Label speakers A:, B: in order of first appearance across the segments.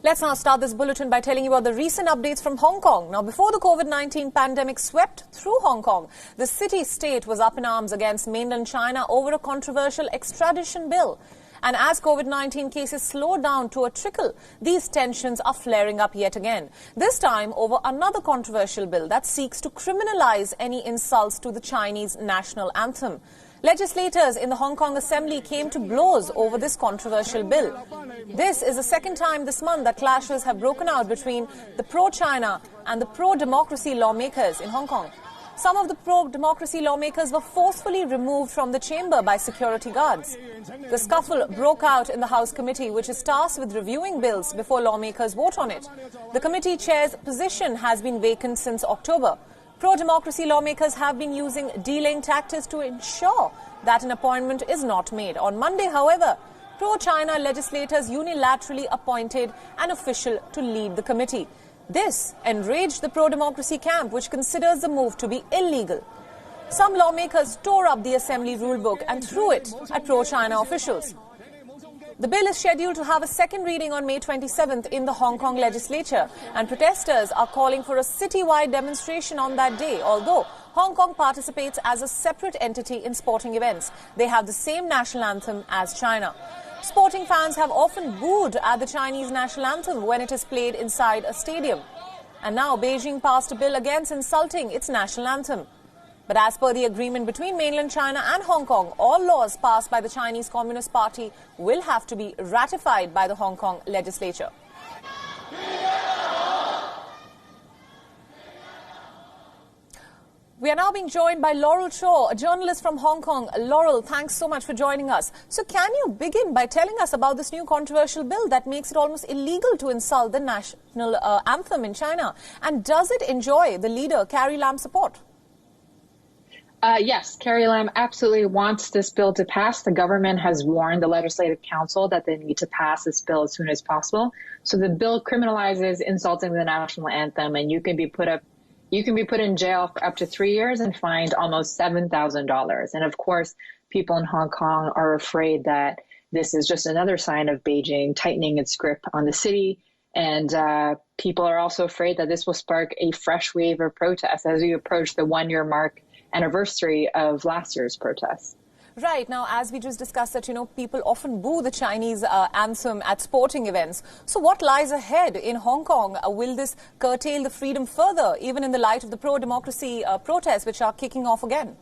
A: Let's now start this bulletin by telling you about the recent updates from Hong Kong. Now, before the COVID-19 pandemic swept through Hong Kong, the city-state was up in arms against mainland China over a controversial extradition bill. And as COVID-19 cases slow down to a trickle, these tensions are flaring up yet again. This time over another controversial bill that seeks to criminalize any insults to the Chinese national anthem. Legislators in the Hong Kong Assembly came to blows over this controversial bill. This is the second time this month that clashes have broken out between the pro-China and the pro-democracy lawmakers in Hong Kong. Some of the pro-democracy lawmakers were forcefully removed from the chamber by security guards. The scuffle broke out in the House committee, which is tasked with reviewing bills before lawmakers vote on it. The committee chair's position has been vacant since October. Pro-democracy lawmakers have been using delaying tactics to ensure that an appointment is not made. On Monday, however, pro-China legislators unilaterally appointed an official to lead the committee. This enraged the pro-democracy camp, which considers the move to be illegal. Some lawmakers tore up the assembly rulebook and threw it at pro-China officials. The bill is scheduled to have a second reading on May 27th in the Hong Kong legislature, and protesters are calling for a citywide demonstration on that day. Although Hong Kong participates as a separate entity in sporting events, they have the same national anthem as China. Sporting fans have often booed at the Chinese national anthem when it is played inside a stadium. And now Beijing passed a bill against insulting its national anthem. But as per the agreement between mainland China and Hong Kong, all laws passed by the Chinese Communist Party will have to be ratified by the Hong Kong legislature. We are now being joined by Laurel Shaw, a journalist from Hong Kong. Laurel, thanks so much for joining us. So can you begin by telling us about this new controversial bill that makes it almost illegal to insult the national anthem in China? And does it enjoy the leader, Carrie Lam's support?
B: Yes, Carrie Lam absolutely wants this bill to pass. The government has warned the Legislative Council that they need to pass this bill as soon as possible. So the bill criminalizes insulting the national anthem, and you can be put in jail for up to 3 years and fined almost $7,000. And of course, people in Hong Kong are afraid that this is just another sign of Beijing tightening its grip on the city. And people are also afraid that this will spark a fresh wave of protests as we approach the 1-year anniversary of last year's protests.
A: Right. Now, as we just discussed that, people often boo the Chinese anthem at sporting events. So what lies ahead in Hong Kong? Will this curtail the freedom further, even in the light of the pro-democracy protests, which are kicking off again?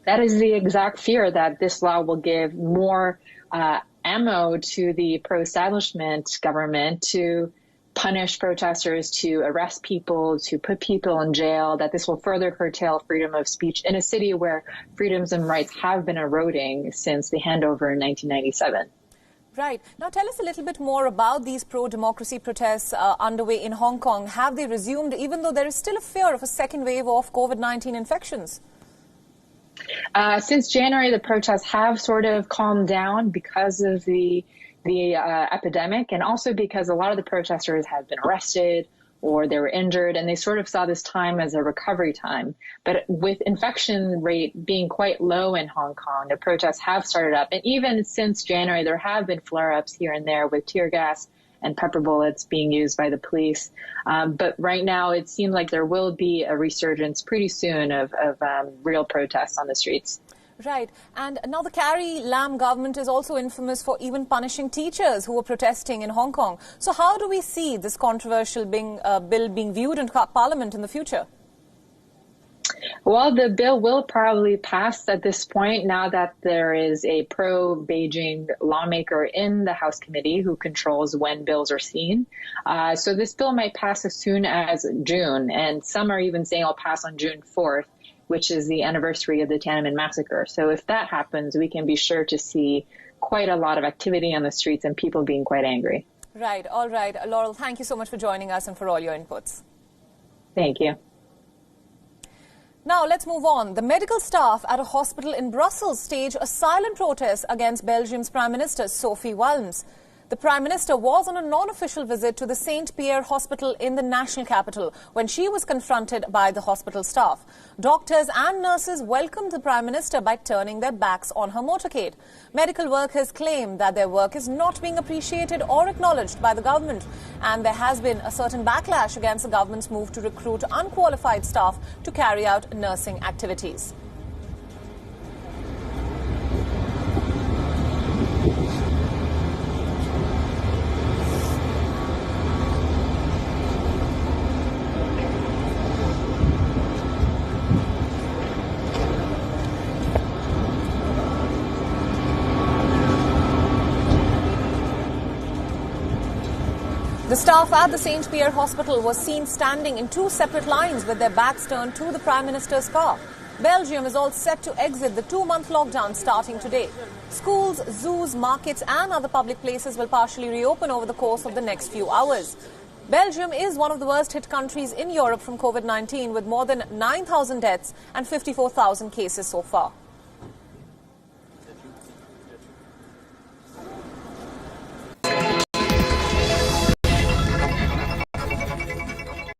B: That is the exact fear, that this law will give more ammo to the pro-establishment government to punish protesters, to arrest people, to put people in jail, that this will further curtail freedom of speech in a city where freedoms and rights have been eroding since the handover in 1997.
A: Right. Now tell us a little bit more about these pro-democracy protests underway in Hong Kong. Have they resumed, even though there is still a fear of a second wave of COVID-19 infections?
B: Since January, the protests have sort of calmed down because of the epidemic, and also because a lot of the protesters have been arrested or they were injured, and they sort of saw this time as a recovery time. But with infection rate being quite low in Hong Kong, the protests have started up. And even since January, there have been flare-ups here and there with tear gas and pepper bullets being used by the police. But right now, it seems like there will be a resurgence pretty soon of real protests on the streets.
A: Right. And now the Carrie Lam government is also infamous for even punishing teachers who were protesting in Hong Kong. So how do we see this controversial bill being viewed in Parliament in the future?
B: Well, the bill will probably pass at this point, now that there is a pro-Beijing lawmaker in the House committee who controls when bills are seen. So this bill might pass as soon as June, and some are even saying it'll pass on June 4th. Which is the anniversary of the Tiananmen massacre. So if that happens, we can be sure to see quite a lot of activity on the streets and people being quite angry.
A: Right. All right. Laurel, thank you so much for joining us and for all your inputs.
B: Thank you.
A: Now, let's move on. The medical staff at a hospital in Brussels staged a silent protest against Belgium's Prime Minister, Sophie Willems. The Prime Minister was on a non-official visit to the St. Pierre Hospital in the national capital when she was confronted by the hospital staff. Doctors and nurses welcomed the Prime Minister by turning their backs on her motorcade. Medical workers claim that their work is not being appreciated or acknowledged by the government, and there has been a certain backlash against the government's move to recruit unqualified staff to carry out nursing activities. The staff at the St. Pierre Hospital was seen standing in two separate lines with their backs turned to the Prime Minister's car. Belgium is all set to exit the 2-month lockdown starting today. Schools, zoos, markets and other public places will partially reopen over the course of the next few hours. Belgium is one of the worst hit countries in Europe from COVID-19 with more than 9,000 deaths and 54,000 cases so far.